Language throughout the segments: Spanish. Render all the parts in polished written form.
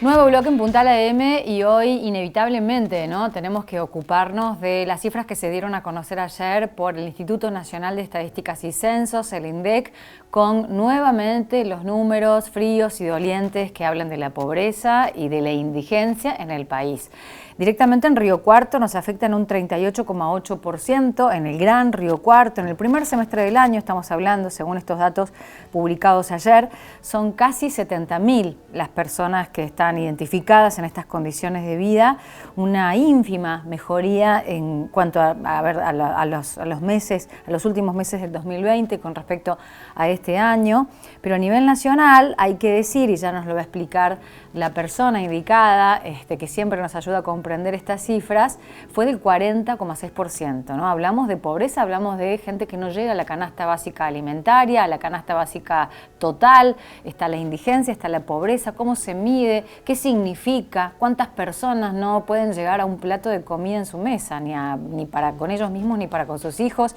Nuevo bloque en Puntal AM y hoy inevitablemente, ¿no?, tenemos que ocuparnos de las cifras que se dieron a conocer ayer por el Instituto Nacional de Estadísticas y Censos, el INDEC, con nuevamente los números fríos y dolientes que hablan de la pobreza y de la indigencia en el país. Directamente en Río Cuarto nos afectan un 38,8%, en el Gran Río Cuarto, en el primer semestre del año, estamos hablando, según estos datos publicados ayer, son casi 70.000 las personas que están identificadas en estas condiciones de vida, una ínfima mejoría en cuanto a los últimos meses del 2020 con respecto a este año, pero a nivel nacional hay que decir, y ya nos lo va a explicar la persona indicada, que siempre nos ayuda a comprender estas cifras, fue del 40,6%, ¿no? Hablamos de pobreza, hablamos de gente que no llega a la canasta básica alimentaria, a la canasta básica total, está la indigencia, está la pobreza, cómo se mide, qué significa, cuántas personas no pueden llegar a un plato de comida en su mesa, ni para con ellos mismos, ni para con sus hijos,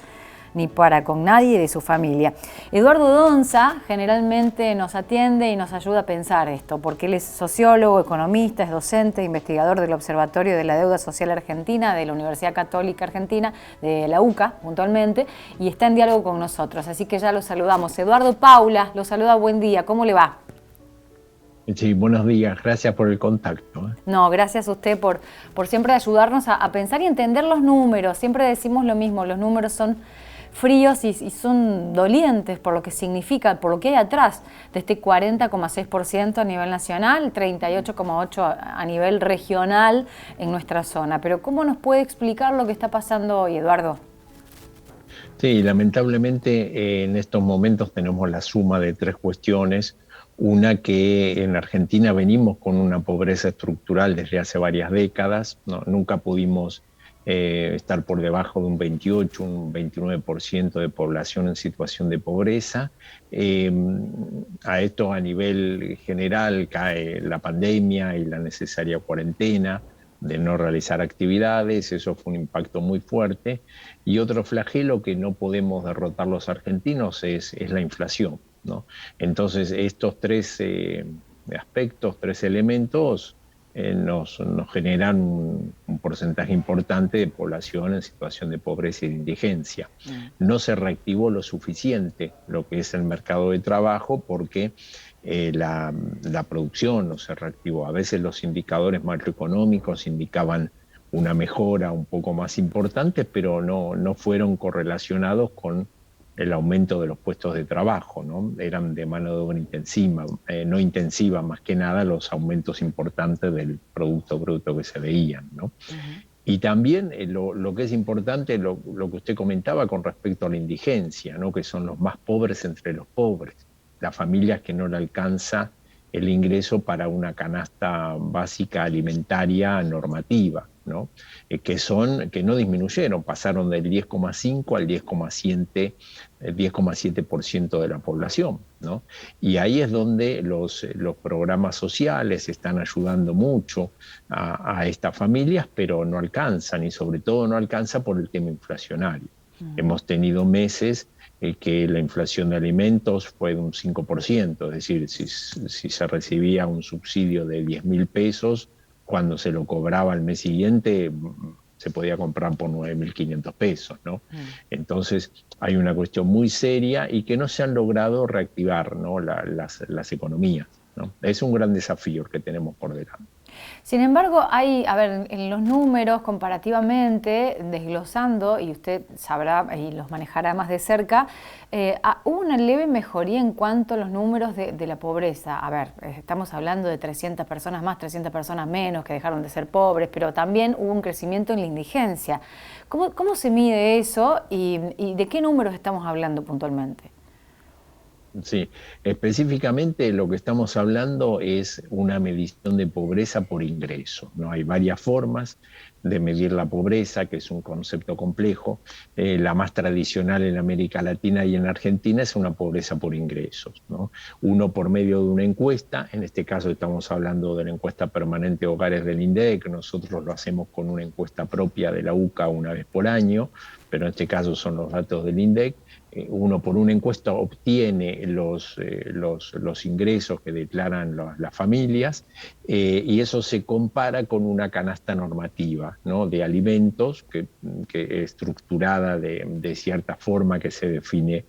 ni para con nadie de su familia. Eduardo Donza generalmente nos atiende y nos ayuda a pensar esto, porque él es sociólogo, economista, es docente, investigador del Observatorio de la Deuda Social Argentina, de la Universidad Católica Argentina, de la UCA puntualmente, y está en diálogo con nosotros, así que ya lo saludamos. Eduardo, Paula, lo saluda, buen día, ¿cómo le va? Sí, buenos días, gracias por el contacto. No, gracias a usted por siempre ayudarnos a pensar y entender los números. Siempre decimos lo mismo, los números son fríos y son dolientes por lo que significa, por lo que hay atrás de este 40,6% a nivel nacional, 38,8% a nivel regional en nuestra zona. Pero ¿cómo nos puede explicar lo que está pasando hoy, Eduardo? Sí, lamentablemente en estos momentos tenemos la suma de tres cuestiones. Una, que en Argentina venimos con una pobreza estructural desde hace varias décadas, nunca pudimos estar por debajo de un 28, un 29% de población en situación de pobreza. A esto a nivel general cae la pandemia y la necesaria cuarentena de no realizar actividades, eso fue un impacto muy fuerte. Y otro flagelo que no podemos derrotar los argentinos es la inflación, ¿no? Entonces estos tres aspectos, tres elementos, nos generan un porcentaje importante de población en situación de pobreza y de indigencia. No se reactivó lo suficiente lo que es el mercado de trabajo porque la producción no se reactivó. A veces los indicadores macroeconómicos indicaban una mejora un poco más importante, pero no fueron correlacionados con el aumento de los puestos de trabajo, ¿no? Eran de mano de obra intensiva, no intensiva, más que nada los aumentos importantes del Producto Bruto que se veían, ¿no? Y también lo que es importante, lo que usted comentaba con respecto a la indigencia, ¿no?, que son los más pobres entre los pobres, las familias que no le alcanza el ingreso para una canasta básica alimentaria normativa, ¿no? Que no disminuyeron, pasaron del 10,5 al 10,7% de la población, ¿no? Y ahí es donde los programas sociales están ayudando mucho a estas familias, pero no alcanzan, y sobre todo no alcanza por el tema inflacionario. Hemos tenido meses que la inflación de alimentos fue de un 5%, es decir, si se recibía un subsidio de 10.000 pesos, cuando se lo cobraba al mes siguiente se podía comprar por 9.500 pesos, ¿no? Entonces hay una cuestión muy seria y que no se han logrado reactivar, ¿no?, las economías, ¿no? Es un gran desafío el que tenemos por delante. Sin embargo, en los números comparativamente, desglosando, y usted sabrá y los manejará más de cerca, hubo una leve mejoría en cuanto a los números de la pobreza. Estamos hablando de 300 personas más, 300 personas menos que dejaron de ser pobres, pero también hubo un crecimiento en la indigencia. ¿Cómo se mide eso y de qué números estamos hablando puntualmente? Sí, específicamente lo que estamos hablando es una medición de pobreza por ingreso, ¿no? Hay varias formas. de medir la pobreza, que es un concepto complejo. La más tradicional en América Latina y en Argentina es una pobreza por ingresos, ¿no? Uno por medio de una encuesta, en este caso estamos hablando de la encuesta permanente de hogares del INDEC, nosotros lo hacemos con una encuesta propia de la UCA una vez por año, pero en este caso son los datos del INDEC. Uno por una encuesta obtiene los ingresos que declaran las familias, y eso se compara con una canasta normativa, ¿no?, de alimentos que estructurada de cierta forma que se define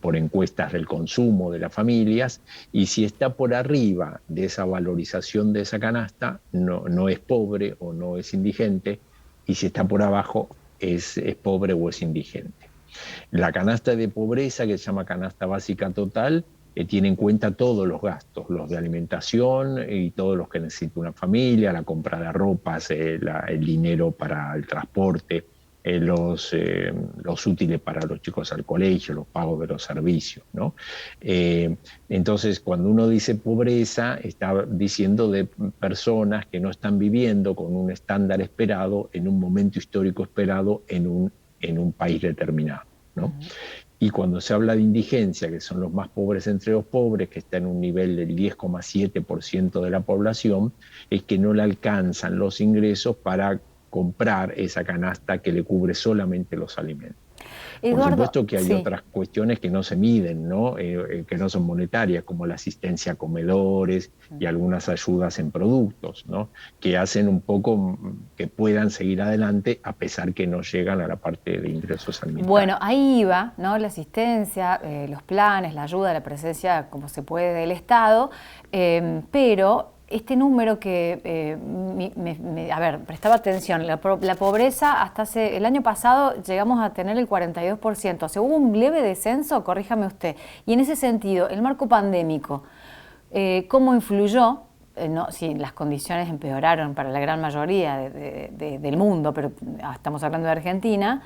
por encuestas del consumo de las familias, y si está por arriba de esa valorización de esa canasta, no es pobre o no es indigente, y si está por abajo es pobre o es indigente. La canasta de pobreza, que se llama canasta básica total, tiene en cuenta todos los gastos, los de alimentación y todos los que necesita una familia, la compra de ropas, el dinero para el transporte, los útiles para los chicos al colegio, los pagos de los servicios, ¿no? Entonces, cuando uno dice pobreza, está diciendo de personas que no están viviendo con un estándar esperado en un momento histórico esperado en un país determinado, ¿no? Y cuando se habla de indigencia, que son los más pobres entre los pobres, que está en un nivel del 10,7% de la población, es que no le alcanzan los ingresos para comprar esa canasta que le cubre solamente los alimentos. Eduardo, por supuesto que hay otras cuestiones que no se miden, ¿no? Que no son monetarias, como la asistencia a comedores y algunas ayudas en productos, ¿no?, que hacen un poco que puedan seguir adelante a pesar que no llegan a la parte de ingresos alimentarios. Bueno, ahí iba, ¿no?, la asistencia, los planes, la ayuda, la presencia como se puede del Estado, pero este número que, a ver, prestaba atención, la pobreza hasta el año pasado llegamos a tener el 42%, o sea, hubo un leve descenso, corríjame usted, y en ese sentido, el marco pandémico, ¿cómo influyó? No, si las condiciones empeoraron para la gran mayoría del mundo, pero estamos hablando de Argentina.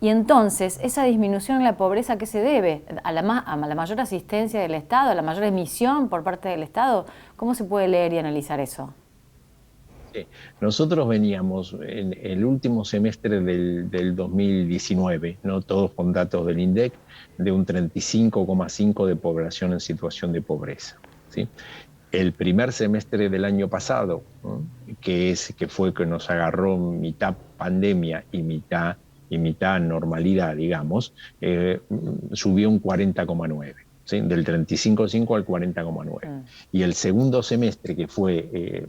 Y entonces, esa disminución en la pobreza, ¿a qué se debe? ¿A la mayor asistencia del Estado, a la mayor emisión por parte del Estado? ¿Cómo se puede leer y analizar eso? Sí. Nosotros veníamos en el último semestre del 2019, ¿no?, todos con datos del INDEC, de un 35,5% de población en situación de pobreza, ¿sí? El primer semestre del año pasado, ¿no?, que fue que nos agarró mitad pandemia y mitad normalidad, digamos, subió un 40,9%, ¿sí?, del 35,5 al 40,9%. Y el segundo semestre, que fue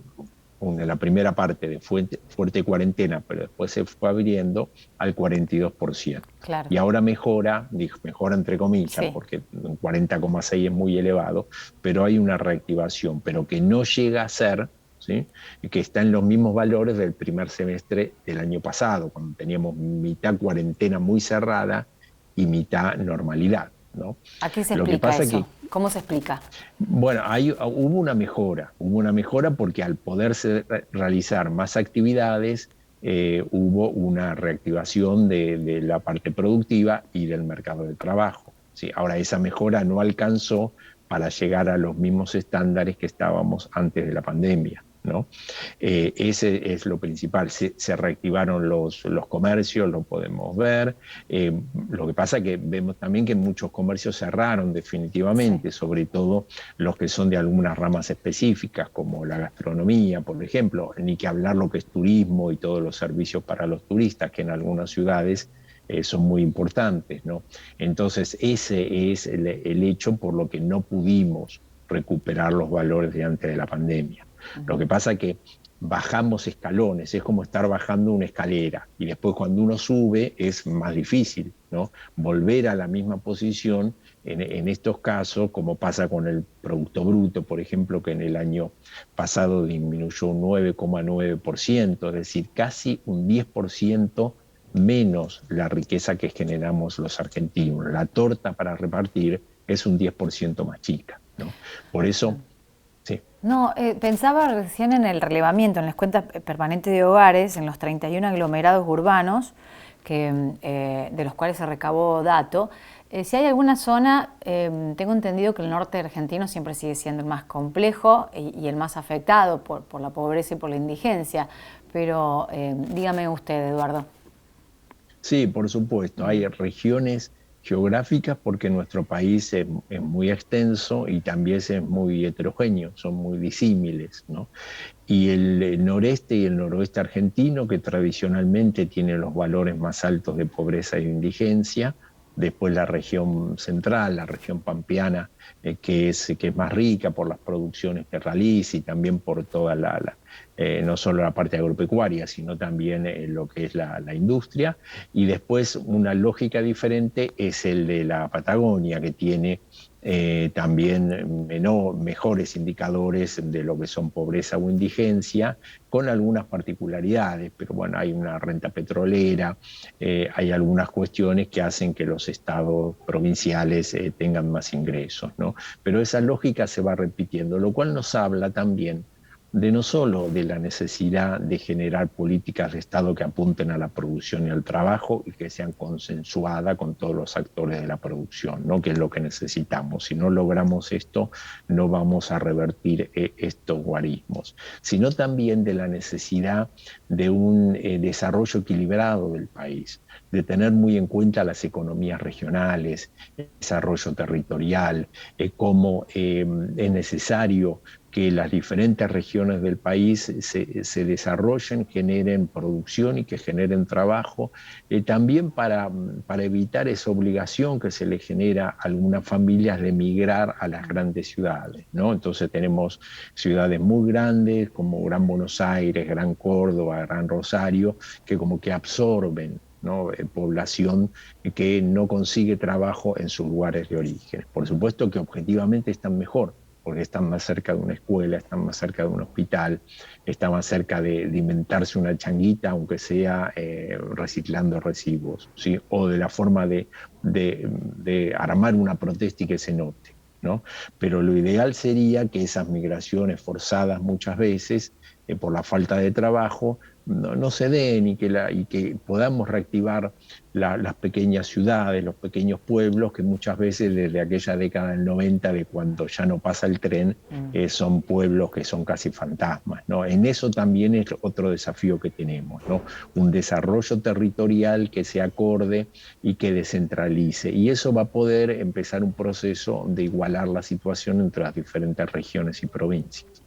la primera parte de fuerte cuarentena, pero después se fue abriendo al 42%. Claro. Y ahora mejora entre comillas, sí, porque 40,6 es muy elevado, pero hay una reactivación, pero que no llega a ser, ¿sí?, que está en los mismos valores del primer semestre del año pasado, cuando teníamos mitad cuarentena muy cerrada y mitad normalidad, ¿no? ¿A qué se explica eso? ¿Cómo se explica? Bueno, hubo una mejora porque al poderse realizar más actividades, hubo una reactivación de la parte productiva y del mercado de trabajo, ¿sí? Ahora, esa mejora no alcanzó para llegar a los mismos estándares que estábamos antes de la pandemia, ¿no? Ese es lo principal. Se reactivaron los comercios, lo podemos ver. Lo que pasa es que vemos también que muchos comercios cerraron definitivamente, sí, sobre todo los que son de algunas ramas específicas, como la gastronomía, por ejemplo, ni que hablar lo que es turismo y todos los servicios para los turistas, que en algunas ciudades son muy importantes, ¿no? Entonces, ese es el hecho por lo que no pudimos recuperar los valores de antes de la pandemia. Lo que pasa es que bajamos escalones, es como estar bajando una escalera, y después cuando uno sube es más difícil, ¿no?, volver a la misma posición en estos casos, como pasa con el Producto Bruto, por ejemplo, que en el año pasado disminuyó un 9,9%, es decir, casi un 10% menos la riqueza que generamos los argentinos. La torta para repartir es un 10% más chica, ¿no? Por eso... Sí. No, pensaba recién en el relevamiento, en las cuentas permanentes de hogares, en los 31 aglomerados urbanos, de los cuales se recabó dato. Si hay alguna zona, tengo entendido que el norte argentino siempre sigue siendo el más complejo y el más afectado por la pobreza y por la indigencia, pero dígame usted, Eduardo. Sí, por supuesto, hay regiones geográficas porque nuestro país es muy extenso y también es muy heterogéneo, son muy disímiles, ¿no? Y el noreste y el noroeste argentino, que tradicionalmente tienen los valores más altos de pobreza y de indigencia, después la región central, la región pampeana, que es más rica por las producciones que realiza y también por toda no solo la parte agropecuaria, sino también lo que es la industria. Y después una lógica diferente es el de la Patagonia, que tiene también mejores indicadores de lo que son pobreza o indigencia, con algunas particularidades, pero bueno, hay una renta petrolera, hay algunas cuestiones que hacen que los estados provinciales tengan más ingresos, ¿no? Pero esa lógica se va repitiendo, lo cual nos habla también de no solo de la necesidad de generar políticas de Estado que apunten a la producción y al trabajo y que sean consensuadas con todos los actores de la producción, ¿no? Que es lo que necesitamos. Si no logramos esto, no vamos a revertir estos guarismos, sino también de la necesidad de un desarrollo equilibrado del país, de tener muy en cuenta las economías regionales, el desarrollo territorial, cómo es necesario que las diferentes regiones del país se desarrollen, generen producción y que generen trabajo, también para evitar esa obligación que se le genera a algunas familias de emigrar a las grandes ciudades, ¿no? Entonces tenemos ciudades muy grandes como Gran Buenos Aires, Gran Córdoba, Gran Rosario, que como que absorben, ¿no? Población que no consigue trabajo en sus lugares de origen. Por supuesto que objetivamente están mejor, porque están más cerca de una escuela, están más cerca de un hospital, están más cerca de inventarse una changuita, aunque sea reciclando residuos, ¿sí? O de la forma de armar una protesta y que se note, ¿no? Pero lo ideal sería que esas migraciones forzadas muchas veces, por la falta de trabajo, no se den y que podamos reactivar las pequeñas ciudades, los pequeños pueblos, que muchas veces desde aquella década del 90, de cuando ya no pasa el tren, son pueblos que son casi fantasmas, ¿no? En eso también es otro desafío que tenemos, ¿no? Un desarrollo territorial que se acorde y que descentralice. Y eso va a poder empezar un proceso de igualar la situación entre las diferentes regiones y provincias.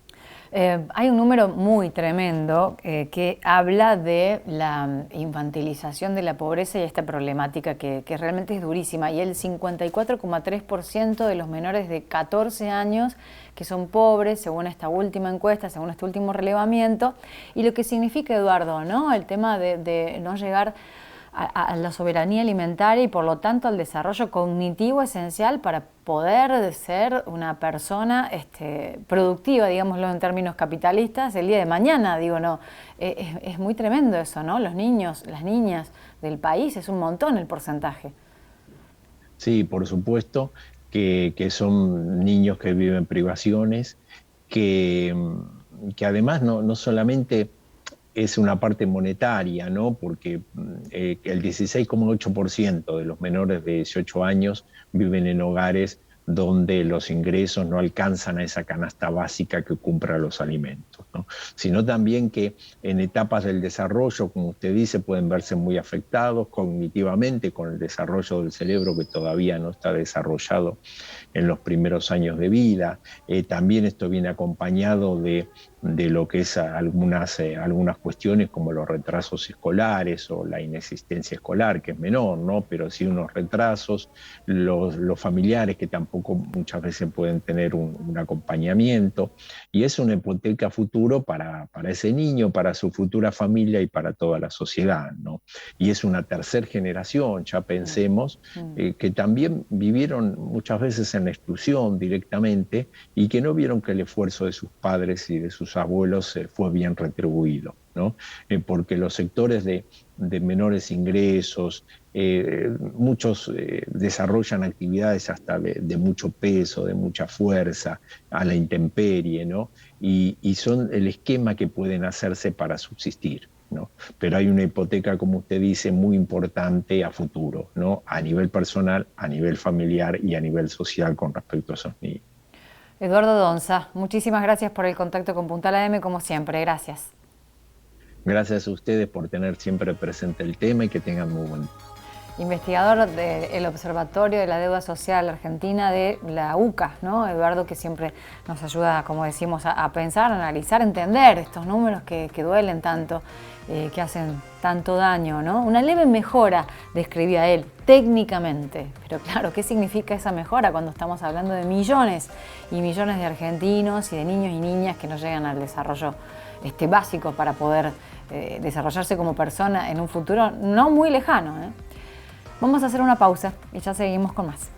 Hay un número muy tremendo que habla de la infantilización de la pobreza y esta problemática que realmente es durísima. Y el 54,3% de los menores de 14 años que son pobres, según esta última encuesta, según este último relevamiento. Y lo que significa, Eduardo, ¿no? El tema de no llegar a la soberanía alimentaria y por lo tanto al desarrollo cognitivo esencial para poder ser una persona productiva, digámoslo en términos capitalistas, el día de mañana, digo, no, es muy tremendo eso, ¿no? Los niños, las niñas del país, es un montón el porcentaje. Sí, por supuesto que son niños que viven privaciones, que, que además no solamente es una parte monetaria, ¿no? Porque el 16,8% de los menores de 18 años viven en hogares donde los ingresos no alcanzan a esa canasta básica que compra los alimentos, ¿no? Sino también que en etapas del desarrollo, como usted dice, pueden verse muy afectados cognitivamente con el desarrollo del cerebro que todavía no está desarrollado en los primeros años de vida. También esto viene acompañado de lo que es algunas cuestiones como los retrasos escolares o la inexistencia escolar, que es menor, ¿no? Pero sí unos retrasos, los familiares que tampoco muchas veces pueden tener un acompañamiento, y es una hipoteca futuro para ese niño, para su futura familia y para toda la sociedad, ¿no? Y es una tercera generación, ya pensemos, que también vivieron muchas veces en la exclusión directamente y que no vieron que el esfuerzo de sus padres y de sus abuelos fue bien retribuido, ¿no? Porque los sectores de menores ingresos, muchos desarrollan actividades hasta de mucho peso, de mucha fuerza, a la intemperie, ¿no? Y son el esquema que pueden hacerse para subsistir, ¿no? Pero hay una hipoteca, como usted dice, muy importante a futuro, ¿no? A nivel personal, a nivel familiar y a nivel social con respecto a esos niños. Eduardo Donza, muchísimas gracias por el contacto con Puntal AM, como siempre. Gracias. Gracias a ustedes por tener siempre presente el tema y que tengan muy buen día. Investigador del Observatorio de la Deuda Social Argentina de la UCA, ¿no? Eduardo, que siempre nos ayuda, como decimos, a pensar, a analizar, a entender estos números que duelen tanto, que hacen tanto daño, ¿no? Una leve mejora, describía él, técnicamente. Pero claro, ¿qué significa esa mejora cuando estamos hablando de millones y millones de argentinos y de niños y niñas que no llegan al desarrollo básico para poder desarrollarse como persona en un futuro no muy lejano, ¿eh? Vamos a hacer una pausa y ya seguimos con más.